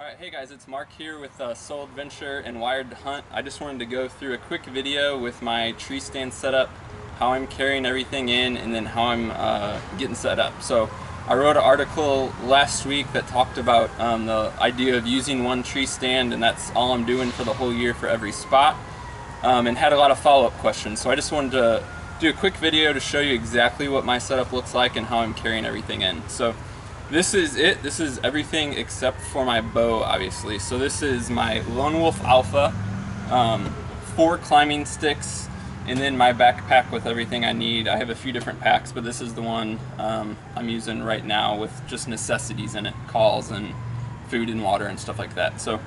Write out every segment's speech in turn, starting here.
Alright, hey guys, it's Mark here with Soul Adventure and Wired to Hunt. I just wanted to go through a quick video with my tree stand setup, how I'm carrying everything in, and then how I'm getting set up. So I wrote an article last week that talked about the idea of using one tree stand, and that's all I'm doing for the whole year for every spot, and had a lot of follow-up questions. So I just wanted to do a quick video to show you exactly what my setup looks like and how I'm carrying everything in. So this is it. This is everything except for my bow, obviously. So this is my Lone Wolf Alpha, 4 climbing sticks, and then my backpack with everything I need. I have a few different packs, but this is the one I'm using right now with just necessities in it, calls and food and water and stuff like that. So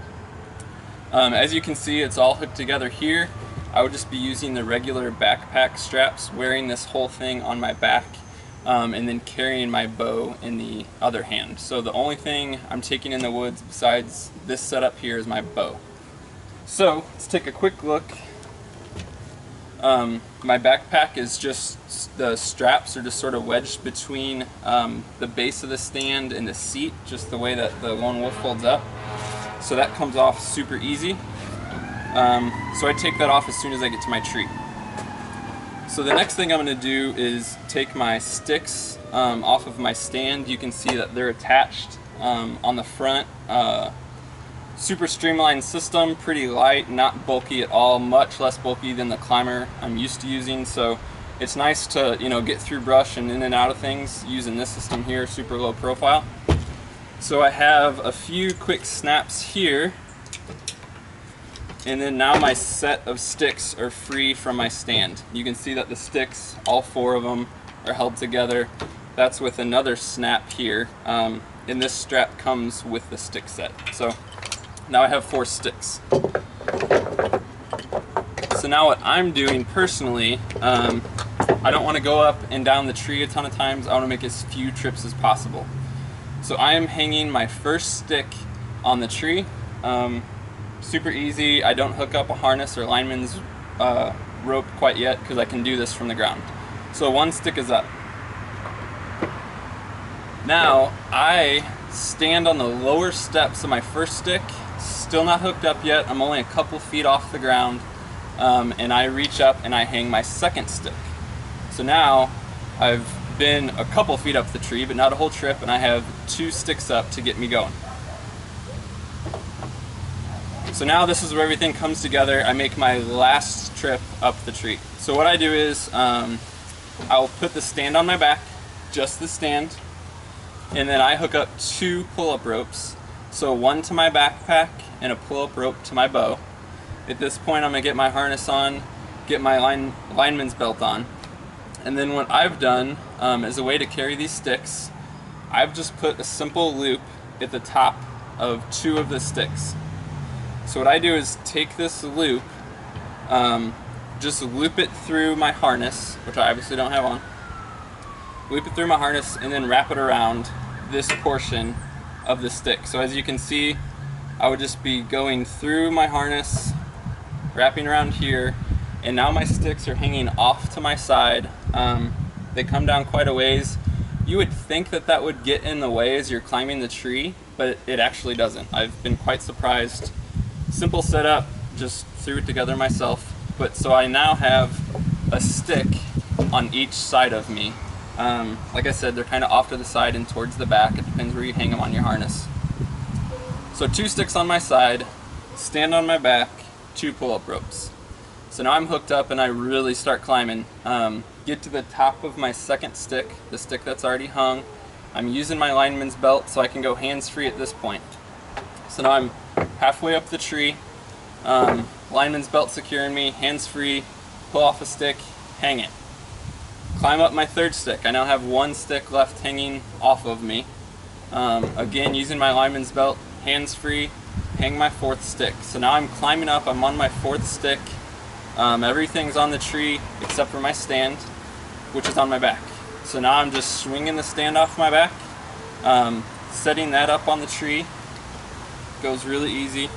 as you can see, it's all hooked together here. I would just be using the regular backpack straps, wearing this whole thing on my back, and then carrying my bow in the other hand. So the only thing I'm taking in the woods besides this setup here is my bow. So let's take a quick look. My backpack is just, the straps are just sort of wedged between the base of the stand and the seat, just the way that the Lone Wolf folds up. So that comes off super easy. So I take that off as soon as I get to my tree. So the next thing I'm going to do is take my sticks off of my stand. You can see that they're attached on the front. Super streamlined system, pretty light, not bulky at all, much less bulky than the climber I'm used to using. So it's nice to, get through brush and in and out of things using this system here, super low profile. So I have a few quick snaps here. And then now my set of sticks are free from my stand. You can see that the sticks, all 4 of them, are held together. That's with another snap here. And this strap comes with the stick set. So now I have 4 sticks. So now what I'm doing personally, I don't want to go up and down the tree a ton of times. I want to make as few trips as possible. So I am hanging my first stick on the tree. Super easy. I don't hook up a harness or lineman's rope quite yet because I can do this from the ground. So 1 stick is up. Now I stand on the lower steps of my first stick, still not hooked up yet. I'm only a couple feet off the ground, and I reach up and I hang my second stick. So now I've been a couple feet up the tree, but not a whole trip, and I have 2 sticks up to get me going. So now this is where everything comes together. I make my last trip up the tree. So what I do is I'll put the stand on my back, just the stand, and then I hook up 2 pull-up ropes. So 1 to my backpack and a pull-up rope to my bow. At this point I'm gonna get my harness on, get my lineman's belt on, and then what I've done as a way to carry these sticks, I've just put a simple loop at the top of 2 of the sticks. So what I do is take this loop, just loop it through my harness, which I obviously don't have on, loop it through my harness, and then wrap it around this portion of the stick. So as you can see, I would just be going through my harness, wrapping around here, and now my sticks are hanging off to my side. They come down quite a ways. You would think that that would get in the way as you're climbing the tree, but it actually doesn't. I've been quite surprised. Simple setup, just threw it together myself. But so I now have a stick on each side of me. Like I said, they're kind of off to the side and towards the back. It depends where you hang them on your harness. So 2 sticks on my side, stand on my back, 2 pull-up ropes. So now I'm hooked up and I really start climbing. Get to the top of my second stick, the stick that's already hung. I'm using my lineman's belt so I can go hands-free at this point. So now I'm halfway up the tree, lineman's belt securing me, hands-free, pull off a stick, hang it. Climb up my 3rd stick. I now have 1 stick left hanging off of me. Again, using my lineman's belt, hands-free, hang my 4th stick. So now I'm climbing up, I'm on my 4th stick. Everything's on the tree except for my stand, which is on my back. So now I'm just swinging the stand off my back, setting that up on the tree. Goes really easy.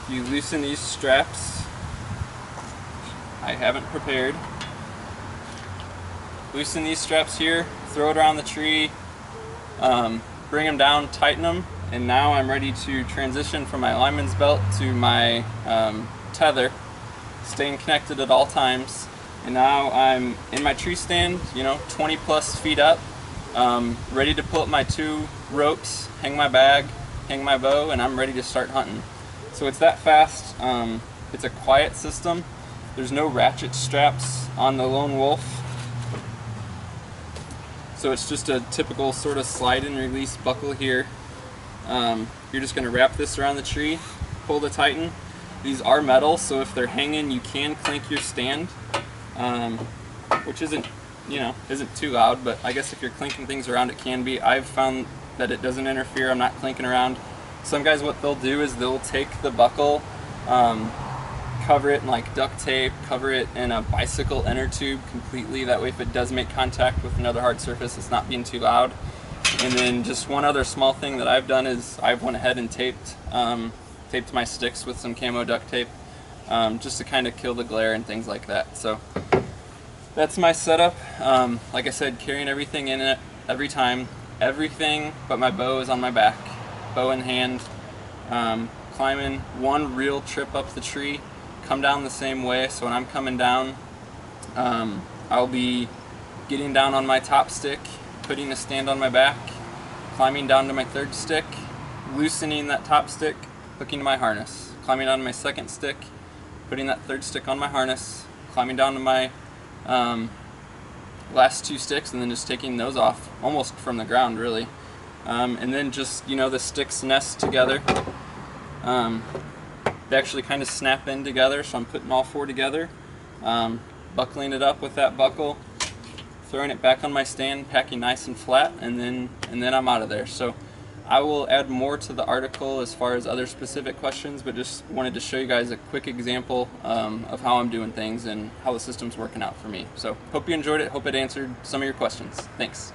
You loosen these straps. I haven't prepared. Loosen these straps here, throw it around the tree, bring them down, tighten them, and now I'm ready to transition from my lineman's belt to my tether, staying connected at all times. And now I'm in my tree stand, 20 plus feet up, ready to pull up my 2 ropes, hang my bag, hang my bow, and I'm ready to start hunting. So it's that fast. It's a quiet system. There's no ratchet straps on the Lone Wolf. So it's just a typical sort of slide and release buckle here. You're just going to wrap this around the tree, pull to tighten. These are metal, so if they're hanging, you can clink your stand, which isn't too loud, but I guess if you're clinking things around, it can be. I've found that it doesn't interfere. I'm not clinking around. Some guys, what they'll do is they'll take the buckle, cover it in like duct tape, cover it in a bicycle inner tube completely. That way, if it does make contact with another hard surface, it's not being too loud. And then just one other small thing that I've done is I've went ahead and taped my sticks with some camo duct tape, just to kind of kill the glare and things like that. So that's my setup. Like I said, carrying everything in it every time. Everything but my bow is on my back, bow in hand. Climbing one real trip up the tree, come down the same way. So when I'm coming down, I'll be getting down on my top stick, putting a stand on my back, climbing down to my 3rd stick, loosening that top stick, hooking to my harness, climbing down to my 2nd stick, putting that 3rd stick on my harness, climbing down to my last 2 sticks, and then just taking those off almost from the ground, really. And then just, the sticks nest together. They actually kind of snap in together, so I'm putting all 4 together, buckling it up with that buckle, throwing it back on my stand, packing nice and flat, and then I'm out of there. So I will add more to the article as far as other specific questions, but just wanted to show you guys a quick example of how I'm doing things and how the system's working out for me. So hope you enjoyed it. Hope it answered some of your questions. Thanks.